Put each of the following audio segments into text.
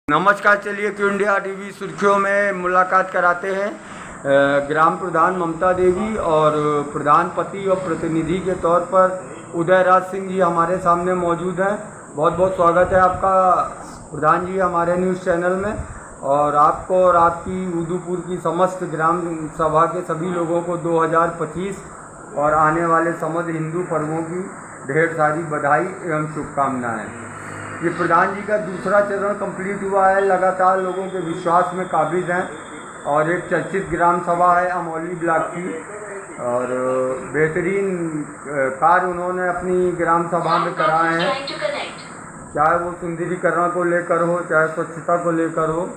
नमस्कार। चलिए Q India TV सुर्खियों में मुलाकात कराते हैं ग्राम प्रधान ममता देवी और प्रधान पति और प्रतिनिधि के तौर पर उदयराज सिंह जी हमारे सामने मौजूद हैं। बहुत बहुत स्वागत है आपका प्रधान जी हमारे न्यूज़ चैनल में। और आपको और आपकी उदयपुर की समस्त ग्राम सभा के सभी लोगों को 2025 और आने वाले समस्त हिंदू पर्वों की ढेर सारी बधाई एवं शुभकामनाएँ। ये प्रधान जी का दूसरा चरण कंप्लीट हुआ है। लगातार लोगों के विश्वास में काबिज हैं और एक चर्चित ग्राम सभा है अमौली ब्लॉक की और बेहतरीन कार्य उन्होंने अपनी ग्राम सभा में कराए हैं, चाहे वो सुंदरीकरण को लेकर हो चाहे स्वच्छता को लेकर हो।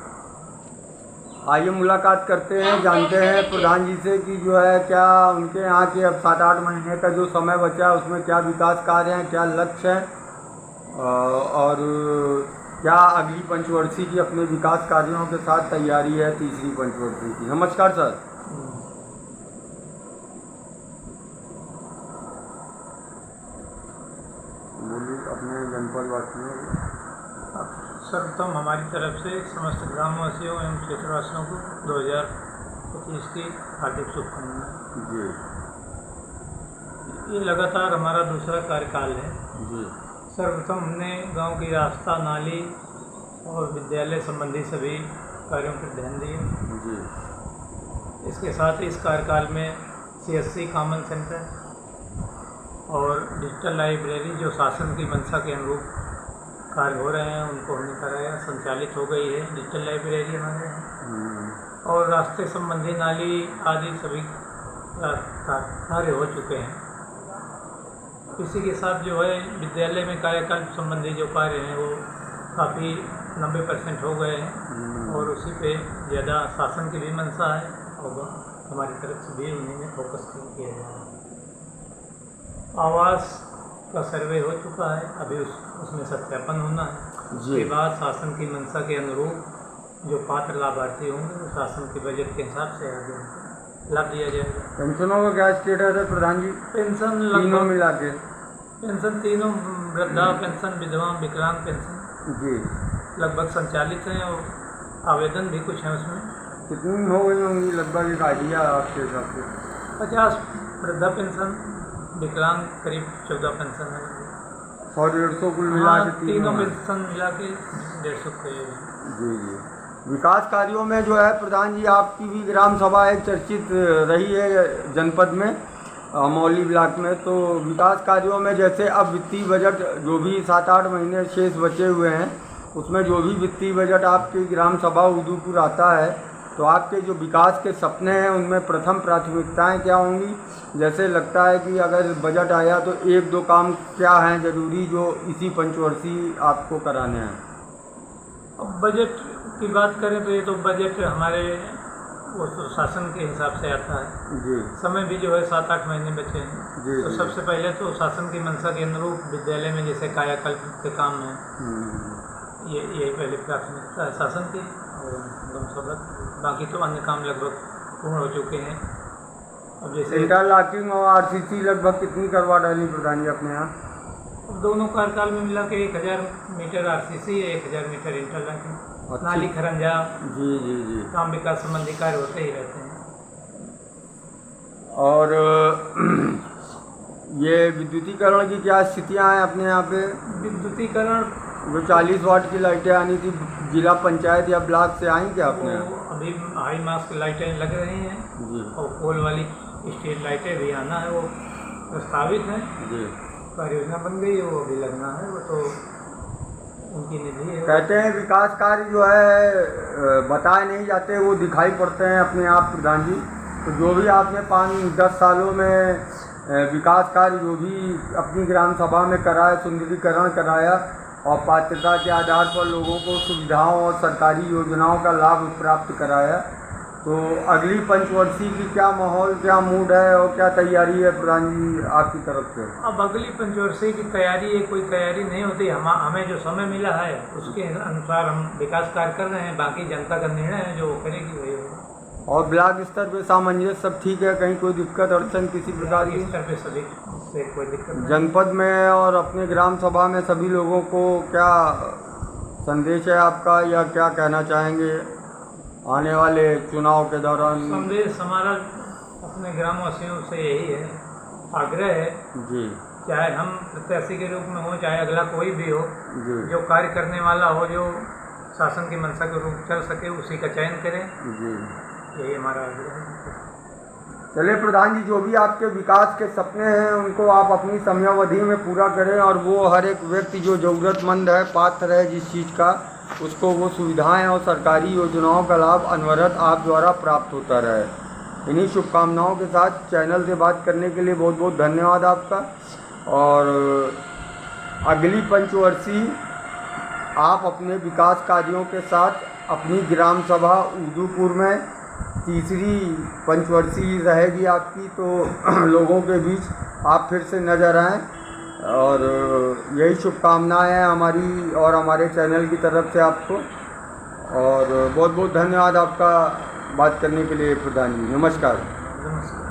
आइए मुलाकात करते हैं, जानते हैं प्रधान जी से कि जो है क्या उनके यहाँ के अब 7-8 महीने का जो समय बचा है उसमें क्या विकास कार्य हैं, क्या लक्ष्य हैं और क्या अगली पंचवर्षीय की अपने विकास कार्यों के साथ तैयारी है तीसरी पंचवर्षीय की। नमस्कार सर। बोलिए अपने जनपद वासियों सर्वप्रथम हमारी तरफ से समस्त ग्रामवासियों एवं क्षेत्रवासियों को 2025 की हार्दिक शुभकामनाएं जी। ये लगातार हमारा दूसरा कार्यकाल है जी। सर्वप्रथम हमने गांव की रास्ता नाली और विद्यालय संबंधी सभी कार्यों पर ध्यान दिए जी। इसके साथ इस कार्यकाल में CSC कॉमन सेंटर और डिजिटल लाइब्रेरी जो शासन की मंशा के अनुरूप कार्य हो रहे हैं उनको हमने कराया, संचालित हो गई है डिजिटल लाइब्रेरी हमारे यहाँ। और रास्ते संबंधी नाली आदि सभी कार्य हो चुके हैं। इसी के साथ जो है विद्यालय में कायाकल्प संबंधी जो कार्य हैं वो काफ़ी 90% हो गए हैं और उसी पे ज़्यादा शासन की भी मंशा है और हमारी तरफ से भी उन्हीं में फोकस किया जा रहा है। आवास का सर्वे हो चुका है, अभी उसमें सत्यापन होना है। उसके बाद शासन की मंशा के अनुरूप जो पात्र लाभार्थी होंगे वो शासन के बजट के हिसाब से आगे लाभ दिया जाएगा। पेंशनों का क्या स्टेटस है प्रधान जी? पेंशन तीनों मिला के पेंशन तीनों वृद्धा पेंशन विधवा विकलांग पेंशन जी लगभग संचालित हैं और आवेदन भी कुछ हैं उसमें। कितनी हो गई होंगी लगभग एक आइडिया आपके हिसाब से? 50 वृद्धा पेंशन, विकलांग करीब 14 पेंशन है। 100-150 कुल मिला के तीनों पेंशन मिला के 150 के। जी जी। विकास कार्यों में जो है प्रधान जी आपकी भी ग्राम सभा एक चर्चित रही है जनपद में अमौली ब्लॉक में। तो विकास कार्यों में जैसे अब वित्तीय बजट जो भी 7-8 महीने शेष बचे हुए हैं उसमें जो भी वित्तीय बजट आपकी ग्राम सभा उदयपुर आता है तो आपके जो विकास के सपने हैं उनमें प्रथम प्राथमिकताएं क्या होंगी? जैसे लगता है कि अगर बजट आया तो 1-2 काम क्या हैं ज़रूरी जो इसी पंचवर्षीय आपको कराने हैं? अब बजट की बात करें तो ये तो बजट हमारे वो तो शासन के हिसाब से आता है जी। समय भी जो है 7-8 महीने बचे हैं जी। तो सबसे पहले तो शासन की मंशा के अनुरूप विद्यालय में जैसे कायाकल्प के काम हैं ये पहले प्राथमिकता है शासन की और बाकी तो अन्य काम लगभग पूर्ण हो चुके हैं। अब जैसे इंटरलॉकिंग और RCC लगभग कितनी करवा डाली प्रधान जी अपने यहाँ? दोनों कार्यकाल में मिला के 1000 मीटर RCC है, 1000 मीटर इंटरलॉकिंग। नाली खरंजा जी जी जी काम विकास संबंधी कार्य होते ही रहते हैं। और ये विद्युतीकरण की क्या स्थितियाँ हैं अपने यहाँ पे? विद्युतीकरण जो 40 वाट की लाइटें आनी थी जिला पंचायत या ब्लॉक से आई क्या अपने यहाँ? अभी हाई मास्क लाइटें लग रही हैं जी। और पोल वाली स्ट्रीट लाइटें भी आना है, वो प्रस्तावित हैं जी। कार्य योजना बन गई है, वो अभी लगना है, वो तो उनकी निधि है। कहते हैं विकास कार्य जो है बताए नहीं जाते वो दिखाई पड़ते हैं अपने आप प्रधान जी। तो जो भी आपने 5-10 सालों में विकास कार्य जो भी अपनी ग्राम सभा में कराया, सुंदरीकरण कराया और पात्रता के आधार पर लोगों को सुविधाओं और सरकारी योजनाओं का लाभ प्राप्त कराया, तो अगली पंचवर्षीय की क्या माहौल, क्या मूड है और क्या तैयारी है प्रधान जी आपकी तरफ से? अब अगली पंचवर्षीय की तैयारी है, कोई तैयारी नहीं होती। हमें जो समय मिला है उसके अनुसार हम विकास कार्य कर रहे हैं, बाकी जनता का निर्णय है जो वो करेगी वही होगा। और ब्लॉक स्तर पे सामंजस्य सब ठीक है, कहीं कोई दिक्कत अड़चन किसी प्रकार की? स्तर पे सभी से कोई दिक्कत नहीं। जनपद में और अपने ग्राम सभा में सभी लोगों को क्या संदेश है आपका या क्या कहना चाहेंगे आने वाले चुनाव के दौरान? संदेश हमारा अपने ग्रामवासियों से यही है, आग्रह है जी चाहे हम प्रत्याशी के रूप में हो चाहे अगला कोई भी हो, जी जो कार्य करने वाला हो, जो शासन की मंशा के रूप चल सके उसी का चयन करें, जी। यही हमारा आग्रह है। चलिए प्रधान जी, जो भी आपके विकास के सपने हैं उनको आप अपनी समयावधि में पूरा करें और वो हर एक व्यक्ति जो ज़रूरतमंद है, पात्र है जिस चीज़ का, उसको वो सुविधाएं और सरकारी योजनाओं का लाभ अनवरत आप द्वारा प्राप्त होता रहे। इन्हीं शुभकामनाओं के साथ चैनल से बात करने के लिए बहुत बहुत धन्यवाद आपका। और अगली पंचवर्षीय आप अपने विकास कार्यों के साथ अपनी ग्राम सभा उदूपुर में तीसरी पंचवर्षीय रहेगी आपकी, तो लोगों के बीच आप फिर से नज़र आएँ और यही शुभकामनाएं हैं हमारी और हमारे चैनल की तरफ से आपको। और बहुत बहुत धन्यवाद आपका बात करने के लिए प्रधान जी। नमस्कार। नमस्कार।